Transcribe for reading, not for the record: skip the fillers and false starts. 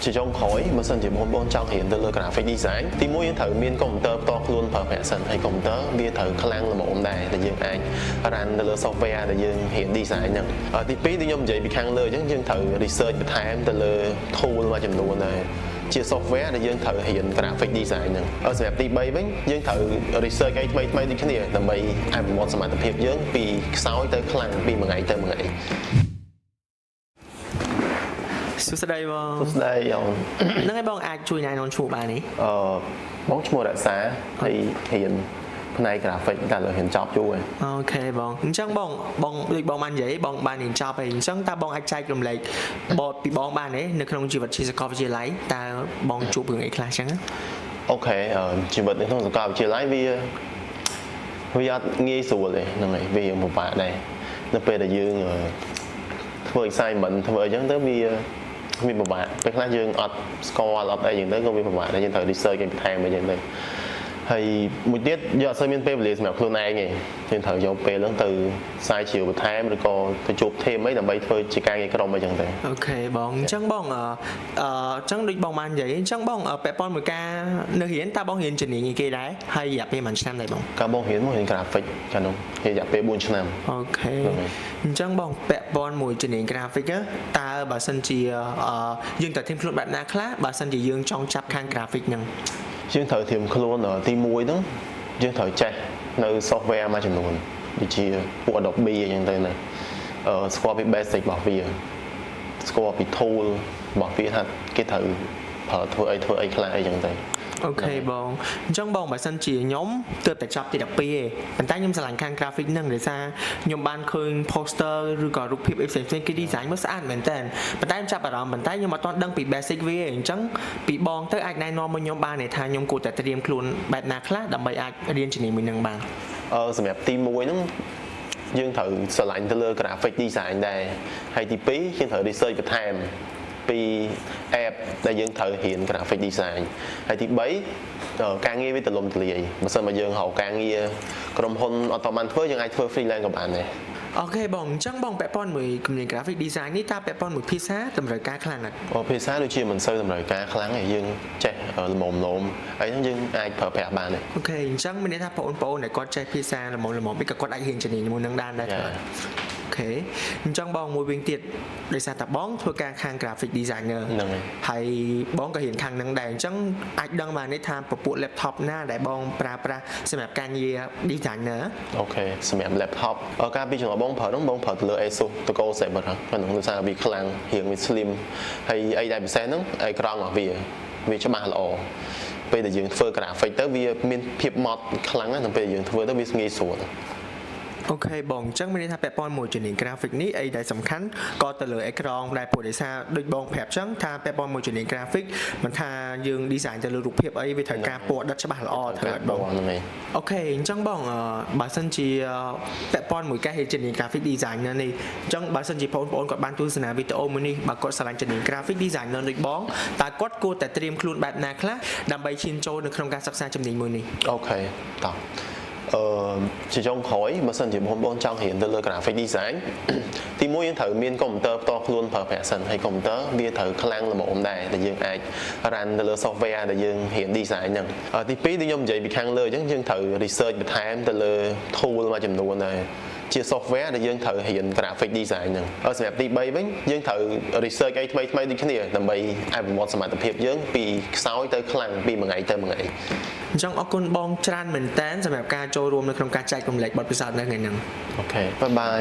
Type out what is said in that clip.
ជាចុងក្រោយបើសិនជាបងប្អូនចង់រៀនទៅលើ graphic design ទីមួយយើងត្រូវមានកុំព្យូទ័រផ្ទាល់ខ្លួនប្រើប្រាស់សិនហើយកុំព្យូទ័រវាត្រូវខ្លាំងល្មមដែរដែលយើងអាច run ទៅលើ software ដែលយើងរៀន design ហ្នឹងទីពីរដូចខ្ញុំនិយាយពីខាងលើអញ្ចឹងយើងត្រូវ research បន្ថែមទៅលើ tool មួយចំនួនដែរជា software ដែលយើងត្រូវរៀន graphic design ហ្នឹងសម្រាប់ទី3វិញយើងត្រូវ research អីថ្មីៗដូចគ្នាដើម្បីអភិវឌ្ឍសមត្ថភាពយើងពីខ្សោយទៅខ្លាំងពីមួយថ្ងៃទៅមួយថ្ងៃសួស្តីបងសួស្តីអូនហ្នឹងហើយបងអាចជួយណែនាំឈ្មោះបានទេបងឈ្មោះរក្សាហើយរៀនផ្នែក graphic តែលើរៀនចប់យូរហើយអូខេបងអញ្ចឹងបងដូចបងបាននិយាយបងបានរៀនចប់ហើយអញ្ចឹងតើបងអាចចែករំលែកពីបងបានទេនៅក្នុងជីវិតជាសាកលវិទ្យាល័យតើបងជួបរឿងអីខ្លះអញ្ចឹងអូខេជីវិតនៅក្នុងសាកលវិទ្យាល័យវាអត់ងាយស្រួលទេហ្នឹងហើយវាពិបាកដែរនៅពេលដែលយើងធ្វើ assignment ធ្វើអីចឹងទៅវាពិបាកពេលខ្លះយើងអត់ស្គាល់អត់អីចឹងទៅក៏វាពិបាកដែរយើងត្រូវ research គេបន្ថែមអីចឹងទៅហើយមួយទៀតយើងអត់សូវមានពេលវេលាសម្រាប់ខ្លួនឯងទេយើងត្រូវយកពេលហ្នឹងទៅស្រាវជ្រាវបន្ថែមឬក៏ទៅជួប team អីដើម្បីធ្វើជាការងារក្រុមអីចឹងទៅអូខេបងអញ្ចឹងបងអញ្ចឹងដូចបងបាននិយាយអញ្ចឹងបងពាក់ព័ន្ធមួយការនៅរៀនតើបងរៀនជំនាញអីគេដែរហើយរយៈពេលប៉ុន្មានឆ្នាំដែរបងកាលបងរៀនgraphic កាលនោះរយៈពេល4ឆ្នាំអូខេអញ្ចឹងបងពាក់ព័ន្ធមួយជំនាញ graphic តើបើសិនជាយើងត្រូវធៀបខ្លួនបែបណាខ្លះបើសិនជាយើងចង់ចាប់ខាង graphic ហ្នឹងយើងត្រូវធៀបខ្លួនទី1ហ្នឹងយើងត្រូវចេះនៅ software មួយចំនួនដូចជាពួក Adobe អីចឹងទៅណាស្គាល់ពី basic របស់វាស្គាល់ពី tool របស់វាថាគេត្រូវប្រើធ្វើអីខ្លះអីចឹងទៅអូខេបងអញ្ចឹងបងបើសិនជាខ្ញុំទើបតែចប់ទី12ឯងប៉ុន្តែខ្ញុំស្រឡាញ់ខាង graphic ហ្នឹងដោយសារខ្ញុំបានឃើញ poster ឬក៏រូបភាពអីផ្សេងៗគេ design មកស្អាតមែនតើប៉ុន្តែខ្ញុំចាប់អារម្មណ៍ប៉ុន្តែខ្ញុំអត់ទាន់ដឹងពី basic វាអញ្ចឹងពីបងទៅអាចណែនាំមកខ្ញុំបានទេថាខ្ញុំគួរតែត្រៀមខ្លួនបែបណាខ្លះដើម្បីអាចរៀនជំនាញមួយហ្នឹងបានសម្រាប់ទី1ហ្នឹងយើងត្រូវស្រឡាញ់ទៅលើ graphic design ដែរហើយទី2យើងត្រូវ research បន្ថែមពី app ដែលយើងត្រូវរៀន graphic design ហើយទី3ការងារវាទូលំទូលាយបើសិនមកយើងរកការងារក្រុមហ៊ុនអត់តបានធ្វើយើងអាចធ្វើ freelance ក៏បានដែរអូខេបងអញ្ចឹងបងពាក់ព័ន្ធមួយជំនាញ graphic design នេះតើពាក់ព័ន្ធមួយភាសាតម្រូវការខ្លាំងណាស់ភាសាដូចជាមិនសូវតម្រូវការខ្លាំងទេយើងចេះល្មមហើយហ្នឹងយើងអាចប្រើប្រាស់បានដែរអូខេអញ្ចឹងមានន័យថាបងប្អូនដែលគាត់ចេះភាសាល្មមពីគាត់អាចរៀនជំនាញមួយនឹងដែរអូខេអញ្ចឹងបងមួយវិញទៀតដោយសារតែបងធ្វើការខាង graphic designer ហ្នឹងហើយបងក៏រៀនខាងហ្នឹងដែរអញ្ចឹងអាចដឹងបាននេះថាពពួក laptop ណាដែលបងប្រើប្រាស់សម្រាប់ការងារ designer អូខេសម្រាប់ laptop ការពីជំនាន់បងប្រើទៅលើ Asus Togo Saber ហ្នឹងដោយសារវាខ្លាំងរៀងវា slim ហើយអីដែលពិសេសហ្នឹងអេក្រង់របស់វាច្បាស់ល្អពេលដែលយើងធ្វើ graphic ទៅវាមានភាពម៉ត់ខ្លាំងណាស់ដល់ពេលយើងធ្វើទៅវាងាយស្រួលអូខេបងអញ្ចឹងមានន័យថាពាក់ព័ន្ធមួយជំនាញ graphic នេះអីដែលសំខាន់ក៏ទៅលើអេក្រង់ដែរព្រោះដោយសារដូចបងប្រាប់អញ្ចឹងថាពាក់ព័ន្ធមួយជំនាញ graphic មិនថាយើង design ទៅលើរូបភាពអីវាត្រូវការពណ៌ដិតច្បាស់ល្អត្រូវអត់បងអូខេអញ្ចឹងបងបើសិនជាពាក់ព័ន្ធមួយការជំនាញ graphic designer នេះអញ្ចឹងបើសិនជាបងប្អូនគាត់បានទស្សនាវីដេអូមួយនេះបើគាត់ស្រឡាញ់ជំនាញ graphic designer ដូចបងតើគាត់គួរតែត្រៀមខ្លួនបែបណាខ្លះដើម្បីឈានចូលនៅក្នុងការសិក្សាជំនាញមួយនេះអូខេតោះជាចុងក្រោយបើសិនជាបងប្អូនចង់រៀនទៅលើ graphic design ទី1យើងត្រូវមានកុំព្យូទ័រផ្ទាល់ខ្លួនប្រើប្រាស់សិនហើយកុំព្យូទ័រវាត្រូវខ្លាំងល្មមដែរដែលយើងអាច run ទៅលើ software ដែលយើងរៀន design ហ្នឹងទី2ដូចខ្ញុំនិយាយពីខាងលើអញ្ចឹងយើងត្រូវ research បន្ថែមទៅលើ tool មួយចំនួនដែរជា software ដែលយើងត្រូវរៀន graphic design ហ្នឹងសម្រាប់ទី3វិញយើងត្រូវ research អីថ្មីៗដូចគ្នាដើម្បីអភិវឌ្ឍសមត្ថភាពយើងពីខ្សោយទៅខ្លាំងពីមួយថ្ងៃទៅមួយថ្ងៃអញ្ចឹងអរគុណបងច្រើនមែនតើសម្រាប់ការចូលរួមនៅក្នុងការចែករំលែកបទពិសោធន៍នៅថ្ងៃហ្នឹងអូខេបាយបាយ